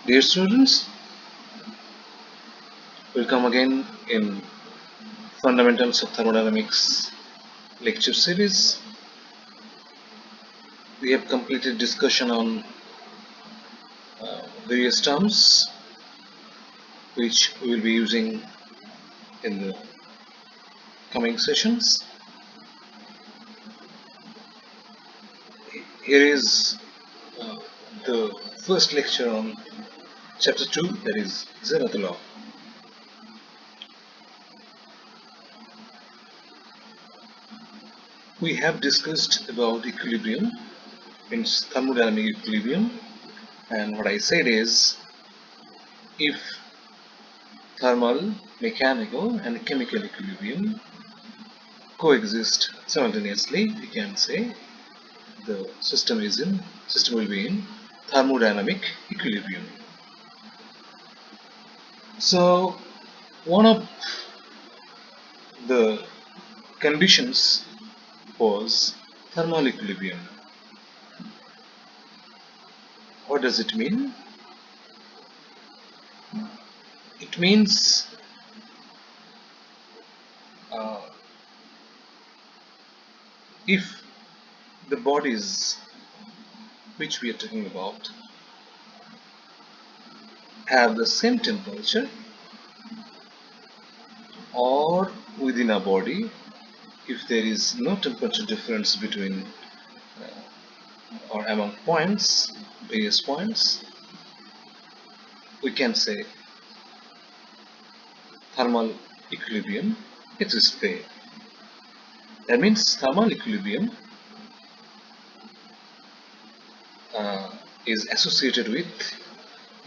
Dear students, welcome again in Fundamentals of Thermodynamics lecture series. We have completed discussion on various terms which we will be using in the coming sessions. Here is the first lecture on chapter 2, that is Zeroth Law. We have discussed about equilibrium, means thermodynamic equilibrium, and what I said is if thermal, mechanical and chemical equilibrium coexist simultaneously, we can say the system will be in thermodynamic equilibrium. So one of the conditions was thermal equilibrium. What does it mean? It means if the bodies which we are talking about have the same temperature, or within a body if there is no temperature difference between or among various points, we can say thermal equilibrium exists there. That means thermal equilibrium is associated with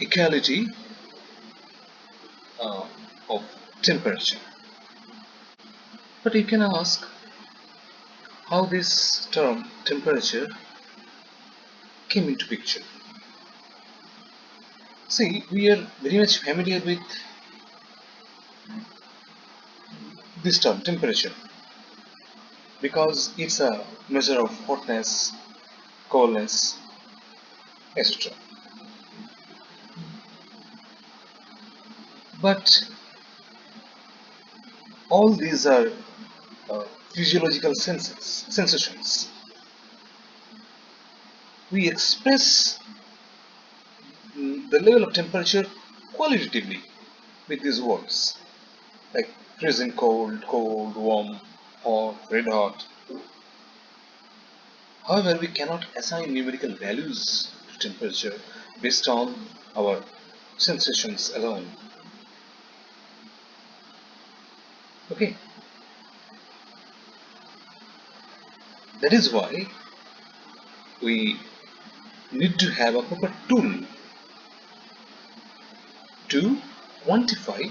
equality of temperature. But you can ask how this term temperature came into picture. See, we are very much familiar with this term temperature because it's a measure of hotness, coldness, etc. But all these are physiological sensations. We express the level of temperature qualitatively with these words like freezing cold, cold, warm, hot, red hot. However, we cannot assign numerical values to temperature based on our sensations alone. Okay, that is why we need to have a proper tool to quantify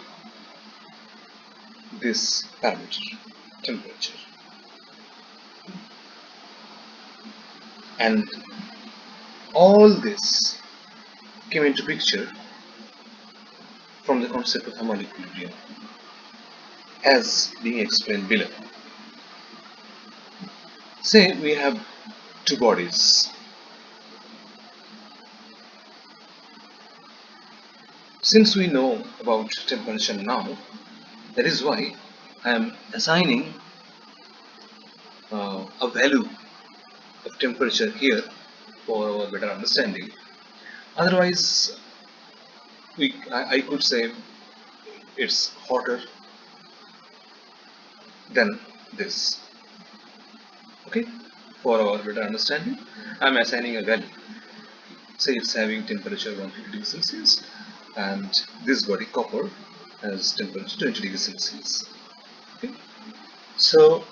this parameter, temperature. And all this came into picture from the concept of thermal equilibrium as being explained below. Say we have two bodies. Since we know about temperature now, that is why I am assigning a value of temperature here for our better understanding. Otherwise, I could say it's hotter than this. Okay, for our better understanding, I am assigning a value. Say it's having temperature 150 degrees Celsius, and this body copper has temperature 20 degrees Celsius. Okay, so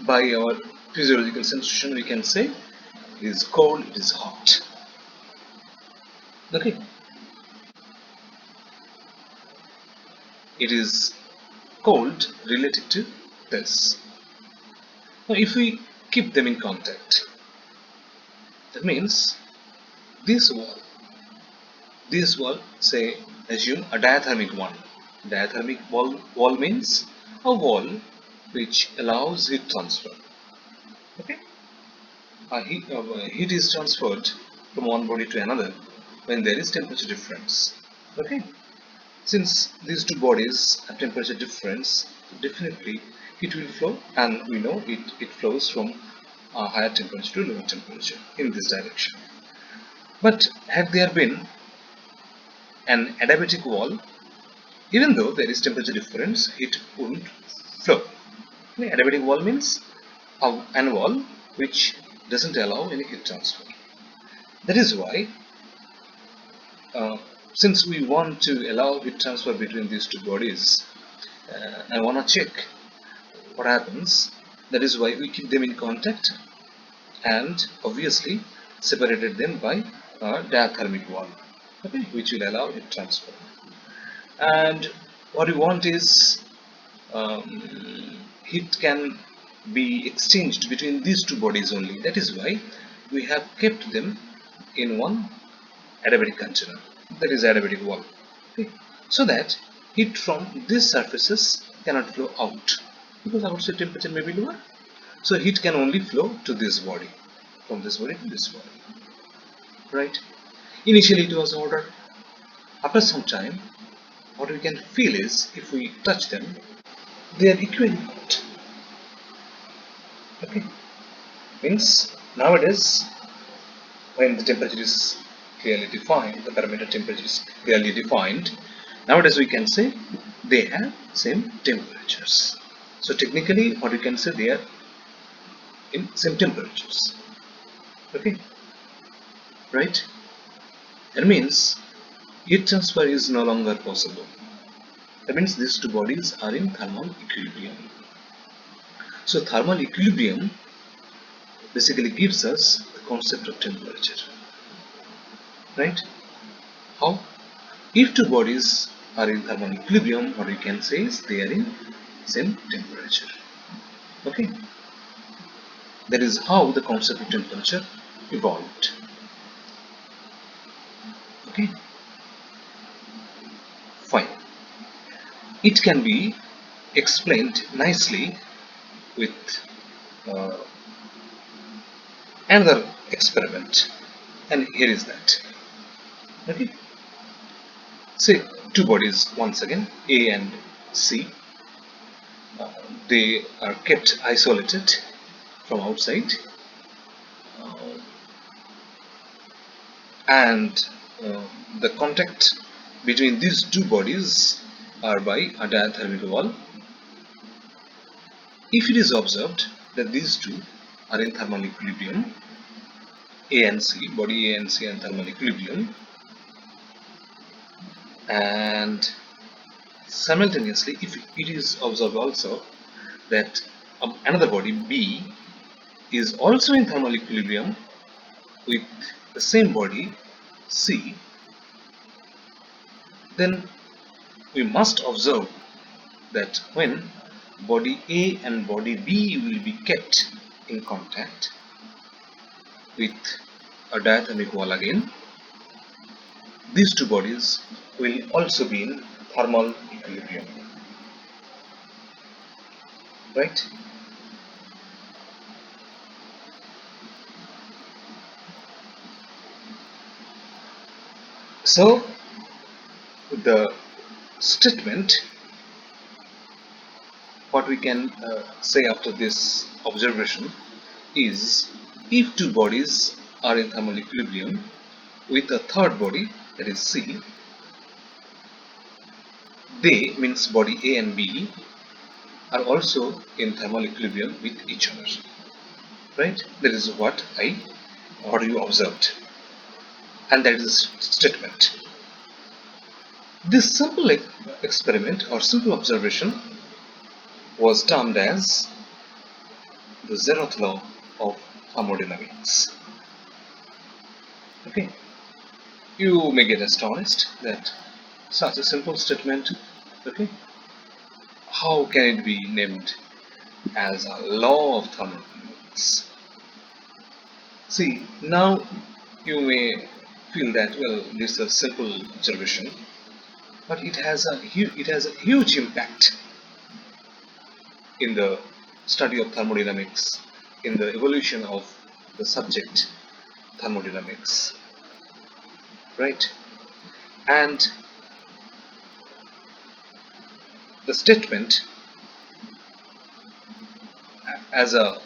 by our physiological sensation, we can say it is cold, it is hot. Okay, it is cold related to this. Now, if we keep them in contact, that means this wall, say, assume a diathermic one. Diathermic wall means a wall which allows heat transfer. Okay, heat is transferred from one body to another when there is temperature difference. Okay, since these two bodies have temperature difference, definitely heat will flow, and we know it flows from higher temperature to lower temperature in this direction. But had there been an adiabatic wall, even though there is temperature difference, it wouldn't flow. Okay, adiabatic wall means an wall which doesn't allow any heat transfer. That is why, uh, since we want to allow heat transfer between these two bodies, I want to check what happens. That is why we keep them in contact and obviously separated them by a diathermic wall, okay, which will allow heat transfer. And what we want is heat can be exchanged between these two bodies only. That is why we have kept them in one adiabatic container, that is adiabatic wall, okay, so that heat from these surfaces cannot flow out because outside temperature may be lower. So heat can only flow to this body, from this body to this body, right? Initially it was ordered. After some time, what we can feel is if we touch them, they are equally hot. Okay, means nowadays when the temperature is clearly defined, the parameter temperature is clearly defined, nowadays we can say they have same temperatures. So technically what we can say, they are in same temperatures. Okay, right? That means heat transfer is no longer possible. That means these two bodies are in thermal equilibrium. So thermal equilibrium basically gives us the concept of temperature, right? How? If two bodies are in thermal equilibrium, what we can say is they are in same temperature. Okay, that is how the concept of temperature evolved. Okay, fine. It can be explained nicely with uh, another experiment, and here is that. Okay, say two bodies once again, A and C. Uh, they are kept isolated from outside, uh, and uh, the contact between these two bodies are by a diathermic wall. If it is observed that these two are in thermal equilibrium, A and C, body A and C are in thermal equilibrium, and simultaneously if it is observed also that another body B is also in thermal equilibrium with the same body C, then we must observe that when body A and body B will be kept in contact with a diathermic wall again, these two bodies will also be in thermal equilibrium, right? So the statement, what we can say after this observation is, if two bodies are in thermal equilibrium with a third body, that is C, they means body A and B are also in thermal equilibrium with each other, right? That is what you observed, and that is a statement. This simple experiment or simple observation was termed as the Zeroth Law of Thermodynamics. Okay, you may get astonished that such a simple statement, okay, how can it be named as a law of thermodynamics? See, now you may feel that, well, this is a simple observation, but it has a huge impact in the study of thermodynamics, in the evolution of the subject thermodynamics. right? And the statement as a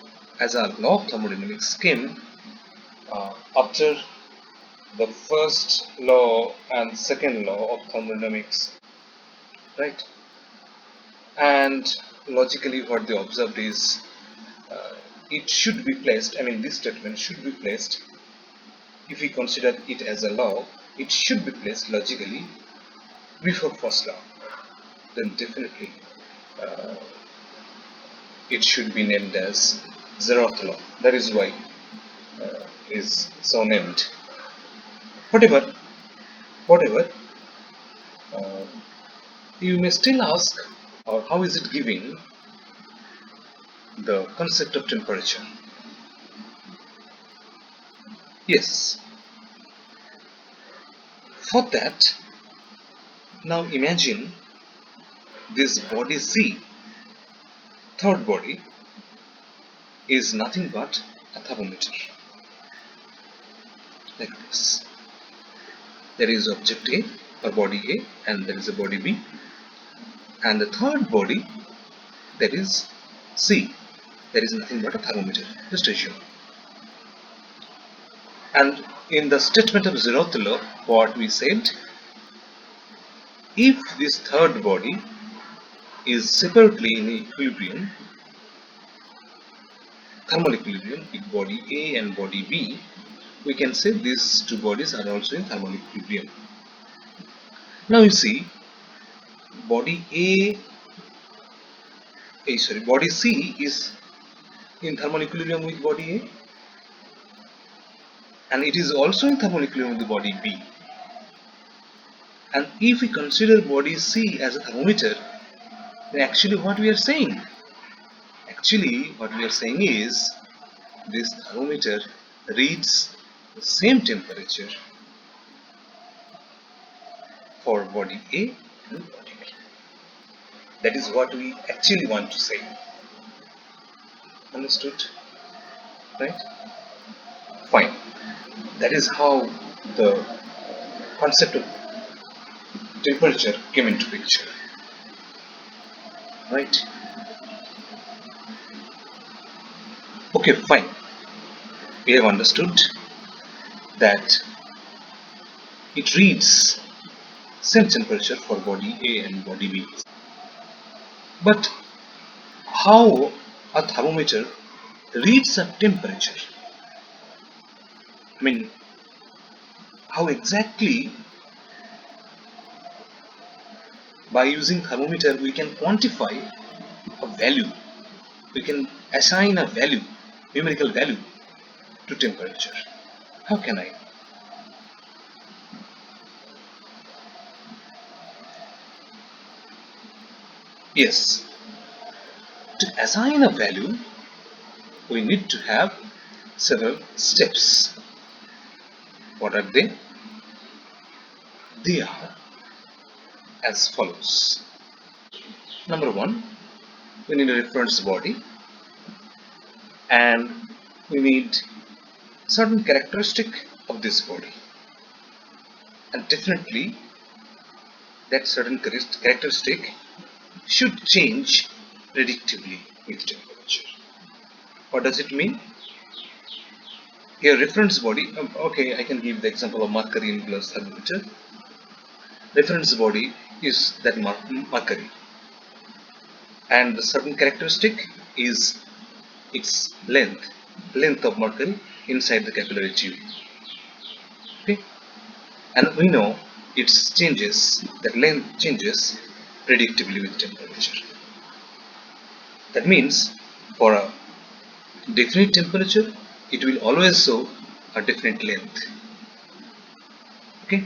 law of thermodynamics came after the first law and second law of thermodynamics, right? And logically, what they observed is uh, it should be placed. I mean, this statement should be placed. If we consider it as a law, it should be placed logically before first law. Then definitely uh, it should be named as Zeroth Law. That is why is so named. Whatever, whatever. Uh, you may still ask, or how is it giving the concept of temperature? Yes, for that, now imagine this body C, third body, is nothing but a thermometer, like this. There is object A or body A, and there is a body B, and the third body, that is C, that is nothing but a thermometer. Just assume. And in the statement of Zeroth Law, what we said, if this third body is separately in equilibrium, thermal equilibrium with body A and body B, we can say these two bodies are also in thermal equilibrium. Now you see, body body C is in thermal equilibrium with body A, and it is also in thermal equilibrium with body B. And if we consider body C as a thermometer, then actually what we are saying? Actually, what we are saying is this thermometer reads the same temperature for body A and body B. That is what we actually want to say. Understood? Right? Fine. That is how the concept of temperature came into picture. Right? Okay, fine. We have understood that it reads same temperature for body A and body B. But how a thermometer reads a temperature? I mean, how exactly by using thermometer we can quantify a value, we can assign a value, numerical value to temperature? How can I? Yes, to assign a value we need to have several steps. What are they? They are as follows. Number one, we need a reference body, and we need certain characteristic of this body, and definitely that certain characteristic should change predictably with temperature. What does it mean? Here, reference body, okay, I can give the example of mercury in glass thermometer. Reference body is that mercury, and the certain characteristic is its length of mercury inside the capillary tube. Okay, and we know its changes, that length changes predictably with temperature. That means for a definite temperature, it will always show a definite length. Okay,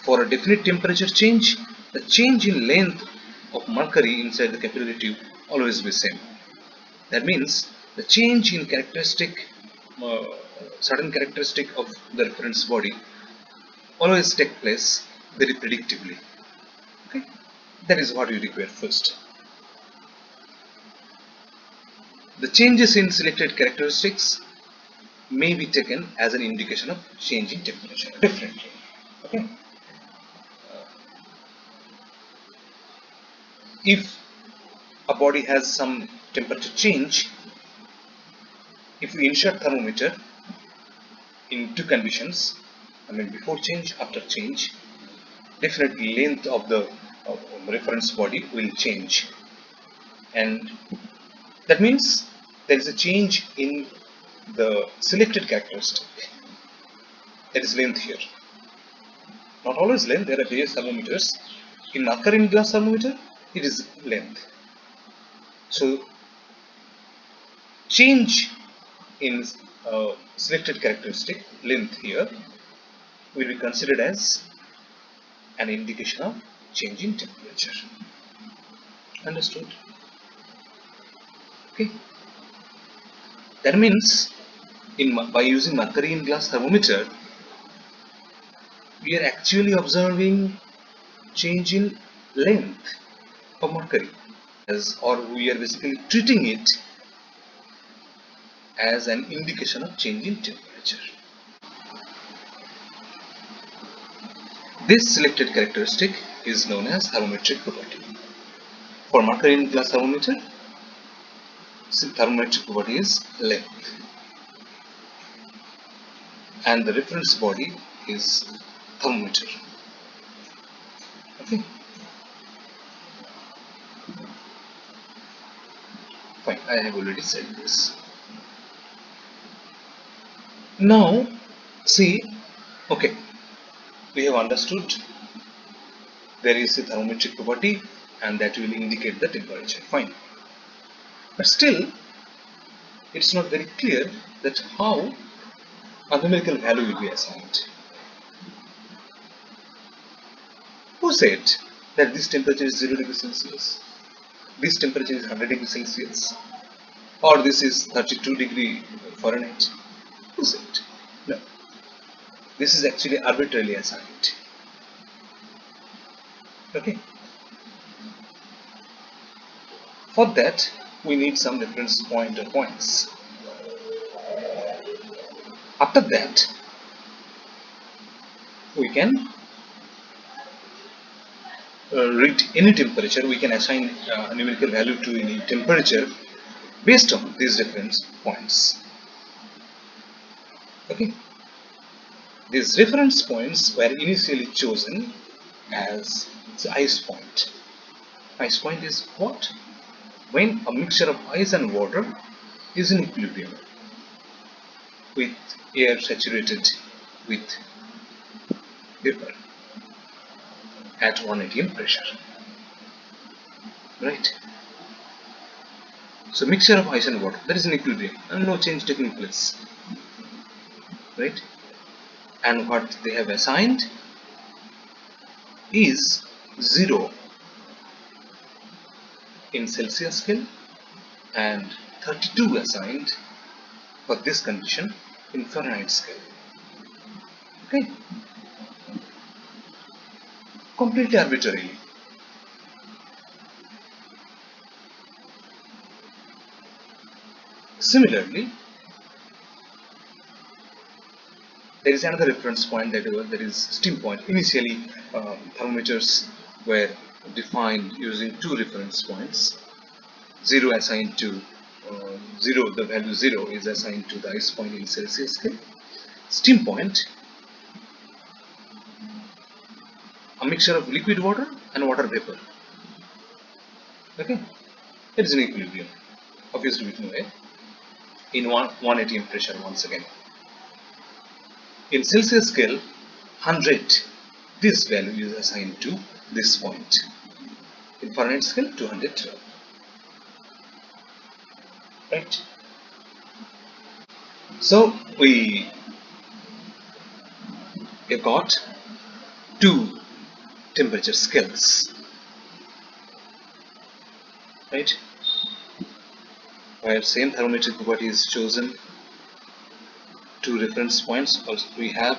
for a definite temperature change, the change in length of mercury inside the capillary tube always be same. That means the change in uh, certain characteristic of the reference body always take place very predictably. Okay, that is what we require first. The changes in selected characteristics may be taken as an indication of change in temperature differently. Okay. If a body has some temperature change, if we insert thermometer in two conditions, I mean before change, after change, definitely length of the reference body will change, and that means there is a change in the selected characteristic, that is length here. Not always length, there are various thermometers. In mercury glass thermometer, it is length. So change in selected characteristic length here will be considered as an indication of change in temperature. Understood? Okay. That means by using mercury in glass thermometer, we are actually observing change in length of mercury, or we are basically treating it as an indication of change in temperature. This selected characteristic is known as thermometric property. For mercury in glass thermometer, thermometric property is length, and the reference body is thermometer. Okay. Fine, I have already said this. Now, see, okay, we have understood there is a thermometric property and that will indicate the temperature. Fine. But still, it's not very clear that how a numerical value will be assigned. Who said that this temperature is 0 degrees Celsius? This temperature is 100 degrees Celsius? Or this is 32 degree Fahrenheit? Who said? No. This is actually arbitrarily assigned. Okay. For that, we need some reference point or points. After that, we can read any temperature. We can assign a numerical value to any temperature based on these reference points. Okay. These reference points were initially chosen as the ice point. Ice point is what? When a mixture of ice and water is in equilibrium with air saturated with vapor at 1 atm pressure. Right? So mixture of ice and water, that is in equilibrium and no change taking place. Right? And what they have assigned is 0 in Celsius scale and 32 assigned for this condition in Fahrenheit scale. Okay? Completely arbitrarily. Similarly, there is another reference point, that is steam point. Initially, thermometers were defined using two reference points. 0 assigned to 0, the value 0 is assigned to the ice point in Celsius scale. Steam point, a mixture of liquid water and water vapor. Okay, it is in equilibrium, obviously with no air, in 1 atm pressure once again. In Celsius scale, 100, this value is assigned to this point. In Fahrenheit scale, 212. Right? So we got two temperature scales, right? Where same thermometric property is chosen, two reference points also we have,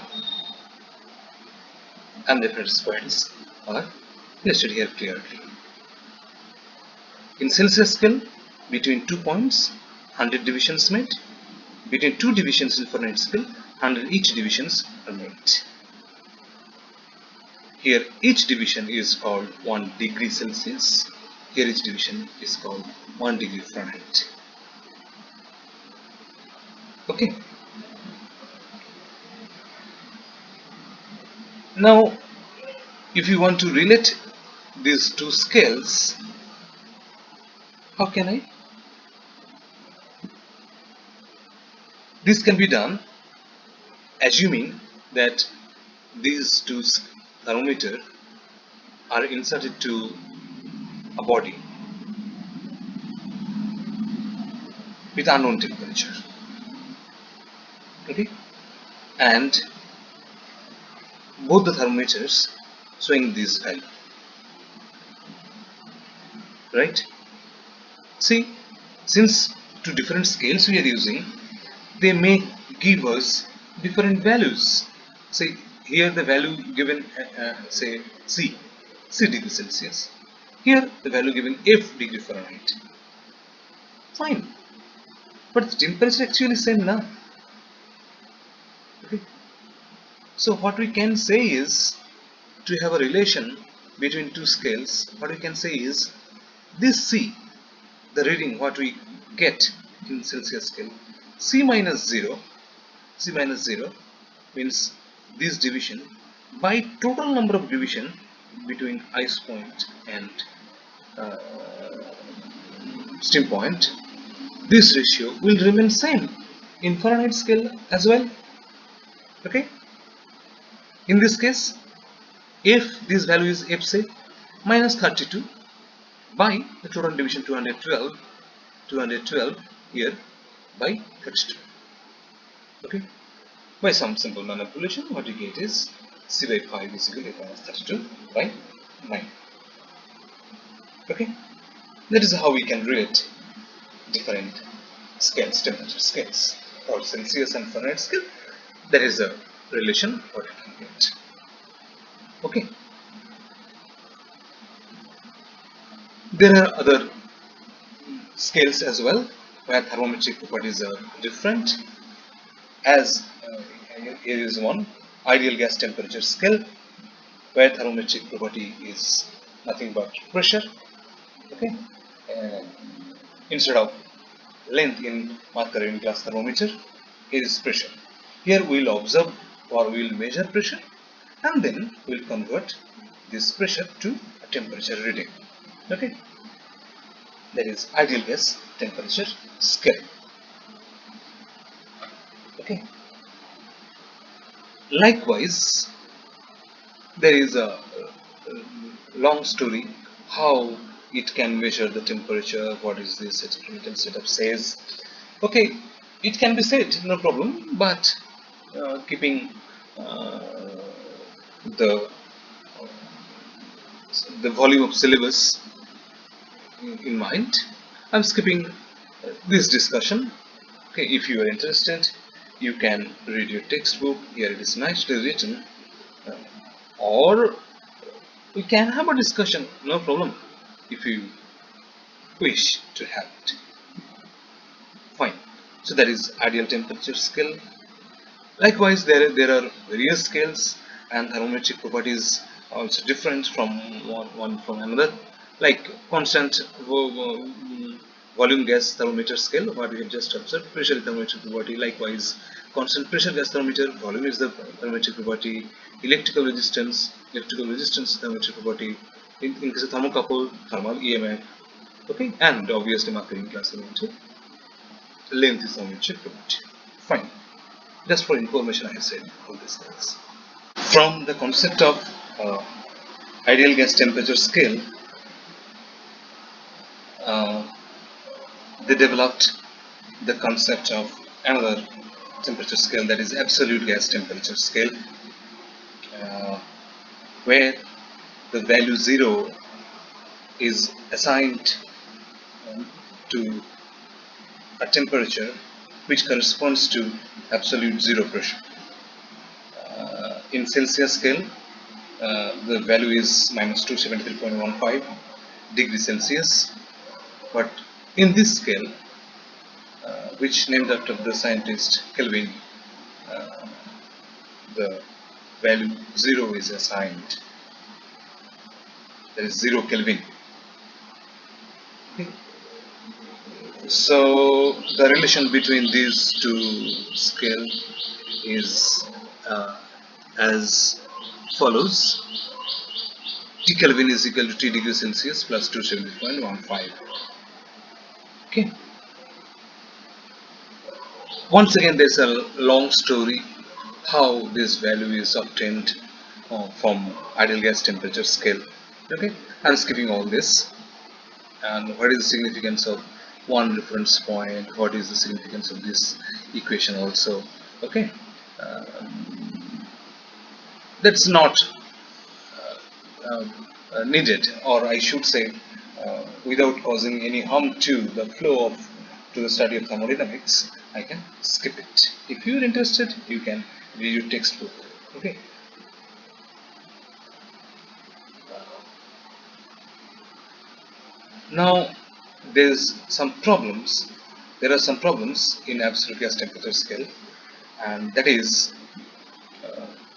and reference points are listed here clearly. In Celsius scale, between 2 points, 100 divisions made. Between two divisions in Fahrenheit scale, 100 each divisions are made. Here each division is called 1 degree Celsius. Here each division is called 1 degree Fahrenheit. Okay. Now, if you want to relate these two scales, how can I? This can be done assuming that these two thermometers are inserted to a body with unknown temperature. Okay, and both the thermometers showing this value, right? See, since two different scales we are using, they may give us different values. Say here the value given, say C degree Celsius. Here the value given F degree Fahrenheit. Fine, but the temperature actually same now. Okay. So what we can say is, to have a relation between two scales, what we can say is this C, the reading what we get in Celsius scale, C minus 0 means this division by total number of division between ice point and uh, steam point. This ratio will remain same in Fahrenheit scale as well. Okay. In this case, if this value is F say minus 32 by the total division 212 here by 32. Okay. By some simple manipulation, what you get is C by 5 is equal to minus 32 by 9. Okay. That is how we can relate different scales, temperature scales, or Celsius and Fahrenheit scale. There is a relation what you can get. Okay. There are other scales as well where thermometric properties are different. As here is one ideal gas temperature scale where thermometric property is nothing but pressure. Okay, instead of length in marker in glass thermometer, here is pressure. Here we will observe or we will measure pressure and then we will convert this pressure to a temperature reading. Okay, that is ideal gas temperature scale. Okay. Likewise, there is a long story how it can measure the temperature, what is this experimental setup says. Okay, it can be said, no problem, but keeping uh, the volume of syllabus in mind, I'm skipping this discussion. Okay, if you are interested, you can read your textbook. Here it is nicely written, uh, or we can have a discussion, no problem, if you wish to have it. Fine. So that is ideal temperature scale. Likewise, there are various scales and thermometric properties also different from one from another. Like constant volume gas thermometer scale, what we have just observed, pressure thermometer property. Likewise, constant pressure gas thermometer, volume is the thermometric property. Electrical resistance thermometric property. In case of thermocouple, thermal EMF. Okay, and obviously marking glass thermometer. Length is thermometric property. Fine. Just for information, I have said all these things. From the concept of uh, ideal gas temperature scale, uh, they developed the concept of another temperature scale, that is absolute gas temperature scale, uh, where the value 0 is assigned to a temperature which corresponds to absolute zero pressure. In Celsius scale, the value is minus 273.15 degrees Celsius, but in this scale, which named after the scientist Kelvin, uh, the value 0 is assigned that is 0 Kelvin. So the relation between these two scale is as follows: T Kelvin is equal to T degree Celsius plus 270.15. Okay. Once again, there's a long story how this value is obtained from ideal gas temperature scale. Okay, I'm skipping all this. And what is the significance of one reference point? What is the significance of this equation also? Okay, that's not needed, or I should say, without causing any harm to the flow of to the study of thermodynamics, I can skip it. If you are interested, you can read your textbook. Okay. Now, there's some problems. There are some problems in absolute gas temperature scale, and that is,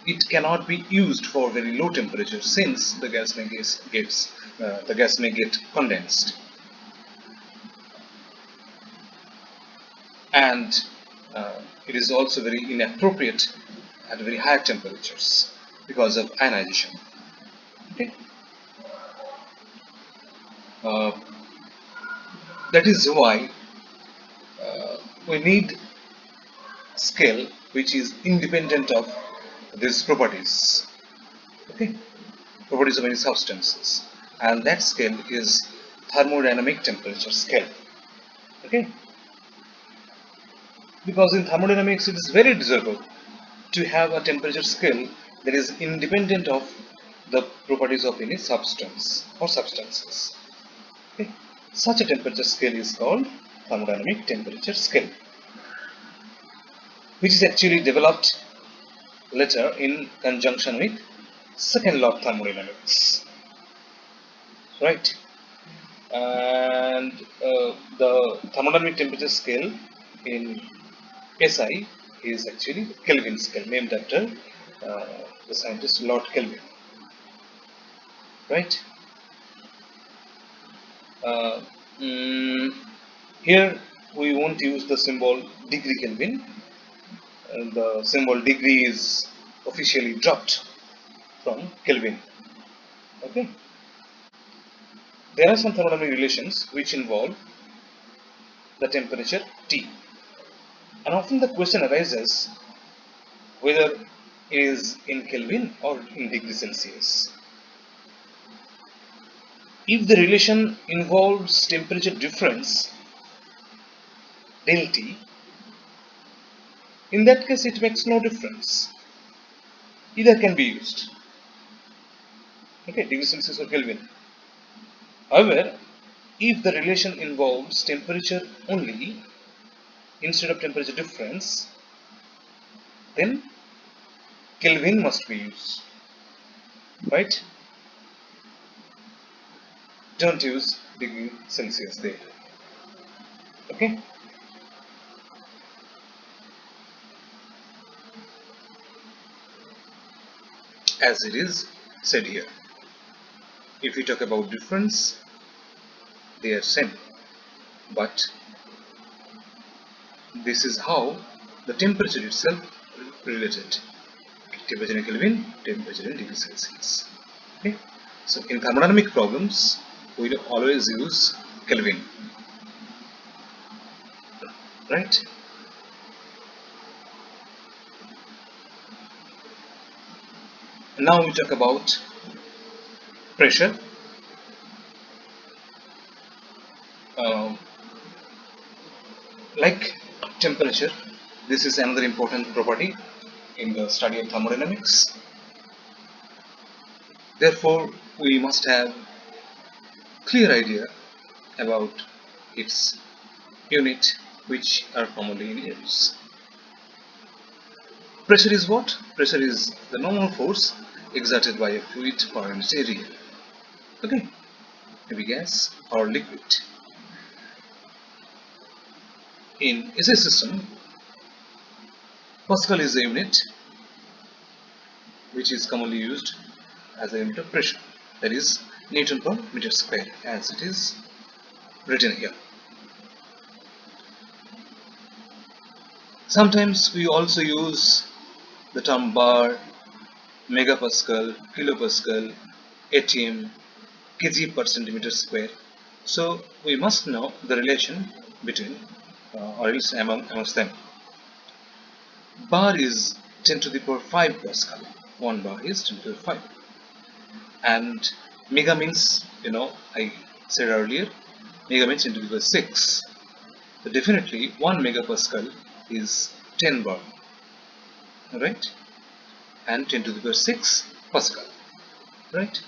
it cannot be used for very low temperature since the gas may get condensed, and it is also very inappropriate at very high temperatures because of ionization. Okay. Uh, that is why we need scale which is independent of these properties. Okay, properties of any substances, and that scale is thermodynamic temperature scale. Okay, because in thermodynamics it is very desirable to have a temperature scale that is independent of the properties of any substance or substances. Okay. Such a temperature scale is called thermodynamic temperature scale, which is actually developed later in conjunction with second law of thermodynamics, right? And the thermodynamic temperature scale in SI is actually Kelvin scale, named after uh, the scientist Lord Kelvin, right? Uh, mm, Here we won't use the symbol degree Kelvin. The symbol degree is officially dropped from Kelvin. Okay. There are some thermodynamic relations which involve the temperature T, and often the question arises whether it is in Kelvin or in degree Celsius. If the relation involves temperature difference del T, in that case it makes no difference. Either can be used. Okay, degree Celsius or Kelvin. However, if the relation involves temperature only instead of temperature difference, then Kelvin must be used, right? Don't use degree Celsius there. Okay. As it is said here, if we talk about difference, they are same, but this is how the temperature itself related. Temperature in Kelvin, temperature in degree Celsius. Okay. So in thermodynamic problems, we will always use Kelvin, right? Now we talk about pressure. Um, like temperature, this is another important property in the study of thermodynamics. Therefore, we must have clear idea about its unit which are commonly in use. Pressure is what? Pressure is the normal force exerted by a fluid per unit area. Okay, maybe gas or liquid. In SI system, Pascal is a unit which is commonly used as a unit of pressure. That is, Newton per meter square, as it is written here. Sometimes we also use the term bar, megapascal, kilopascal, atm, kg per centimeter square. So we must know the relation between or else amongst them. Bar is 10 to the power 5 Pascal. 1 bar is 10 to the 5. And mega means, I said earlier, mega means 10 to the power 6. So definitely 1 megapascal is 10 bar, right? And 10 to the power 6 Pascal, right?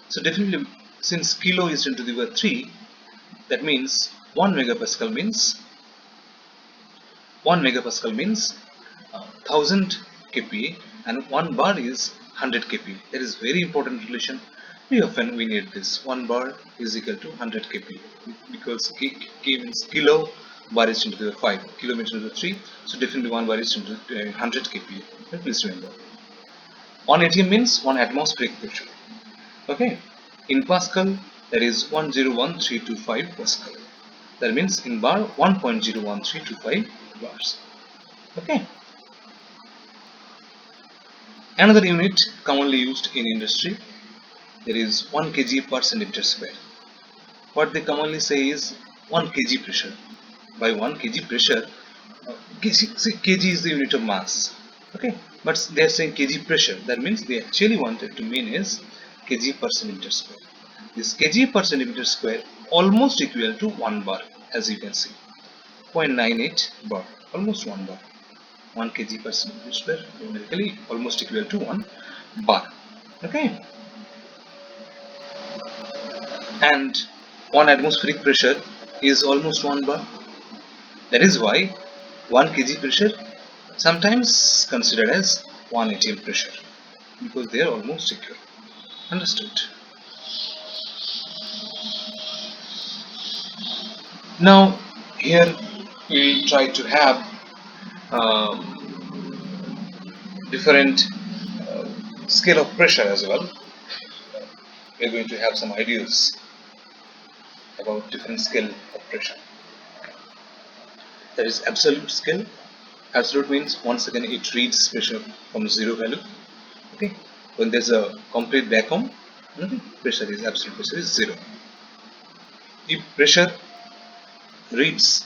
So definitely, since kilo is 10 to the power 3, that means 1 megapascal means 1000 kPa, and 1 bar is 100 kPa. That is very important relation. We often need this. 1 bar is equal to 100 kPa, because K means kilo, bar is 10 to the 5, kilo means 10 to the 3, so definitely 1 bar is 10 to the 100 kPa. Okay, please remember. 1 atm means 1 atmospheric pressure. Okay, in Pascal that is 101325 Pascal. That means in bar 1.01325 bars. Okay. Another unit commonly used in industry, there is 1 kg per centimeter square. What they commonly say is 1 kg pressure. By 1 kg pressure, kg is the unit of mass. Okay, but they are saying kg pressure. That means they actually wanted to mean is kg per centimeter square. This kg per centimeter square almost equal to 1 bar, as you can see. 0.98 bar, almost 1 bar. 1 kg per centimeter square, numerically almost equal to 1 bar. Okay, and 1 atmospheric pressure is almost 1 bar. That is why 1 kg pressure sometimes considered as 1 atm pressure, because they are almost equal. Understood? Now here we will try to have different scale of pressure as well. We are going to have some ideas about different scale of pressure. There is absolute scale. Absolute means once again it reads pressure from zero value. Okay, when there's a complete vacuum, pressure is absolute pressure is zero. If pressure reads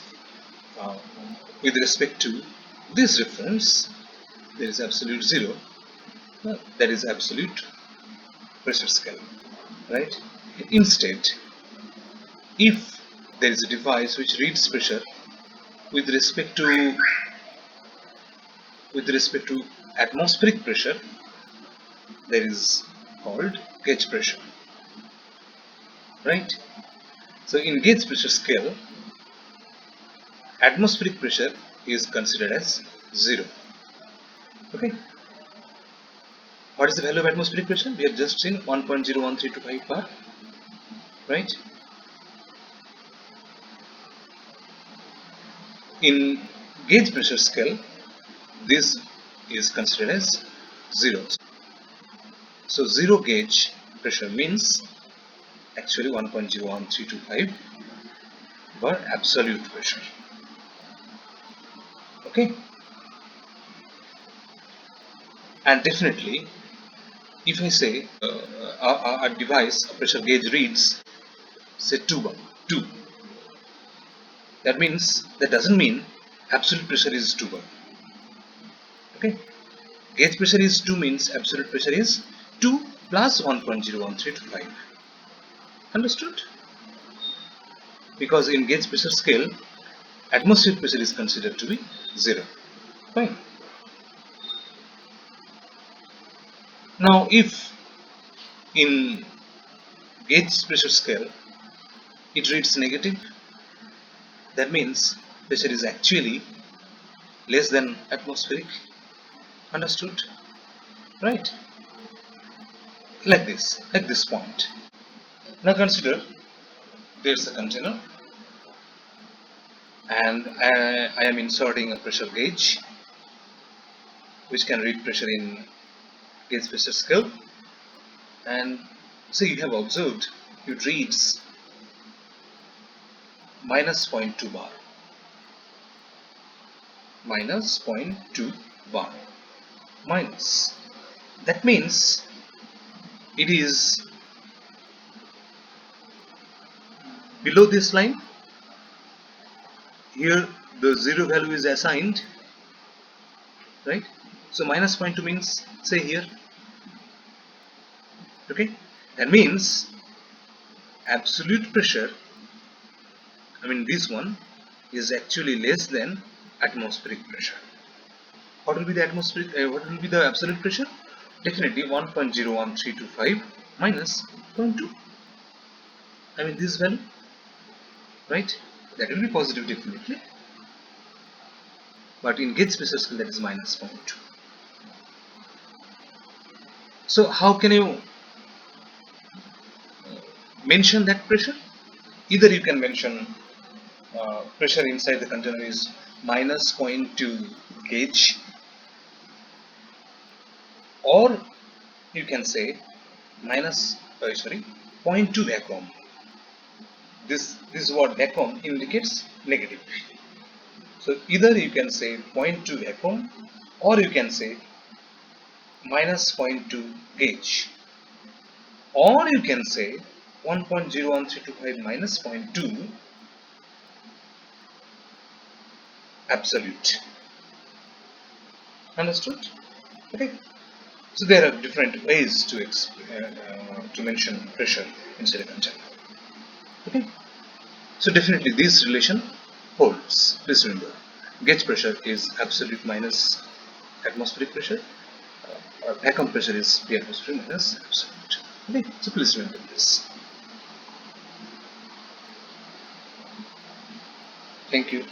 uh, with respect to this reference, there is absolute zero. That is absolute pressure scale, right? Instead, if there is a device which reads pressure with respect to atmospheric pressure, there is called gauge pressure, right? So in gauge pressure scale, atmospheric pressure is considered as zero. Okay, what is the value of atmospheric pressure? We have just seen 1.01325 bar, right? In gauge pressure scale, this is considered as zero. So zero gauge pressure means actually 1.01325 bar absolute pressure. Okay, and definitely if I say a device, a pressure gauge reads say 2 bar, 2, that doesn't mean absolute pressure is 2 bar. Okay, gauge pressure is 2 means absolute pressure is 2 plus 1.01325. Understood? Because in gauge pressure scale, atmospheric pressure is considered to be 0. Fine. Now if in gauge pressure scale it reads negative, that means pressure is actually less than atmospheric. Understood? Right? Like this point. Now consider there's a container and I am inserting a pressure gauge which can read pressure in gauge pressure scale, and So you have observed it reads minus 0.2 bar. Minus 0.2 bar. Minus. That means it is below this line. Here the zero value is assigned, right? So minus 0.2 means, say here, okay? That means absolute pressure, I mean this one, is actually less than atmospheric pressure. What will be the what will be the absolute pressure? Definitely 1.01325 minus 0.2. I mean this value, right? That will be positive definitely. But in gauge pressure scale that is minus 0.2. So how can you mention that pressure? Either you can mention pressure inside the container is minus 0.2 gauge, or you can say minus 0.2 vacuum. This word vacuum indicates negative. So either you can say 0.2 vacuum, or you can say minus 0.2 gauge, or you can say 1.01325 minus 0.2 absolute. Understood? Okay. So there are different ways to mention pressure inside a container. Okay. So definitely this relation holds. Please remember, gauge pressure is absolute minus atmospheric pressure. Vacuum pressure is P atmosphere minus absolute. Okay. So please remember this. Thank you.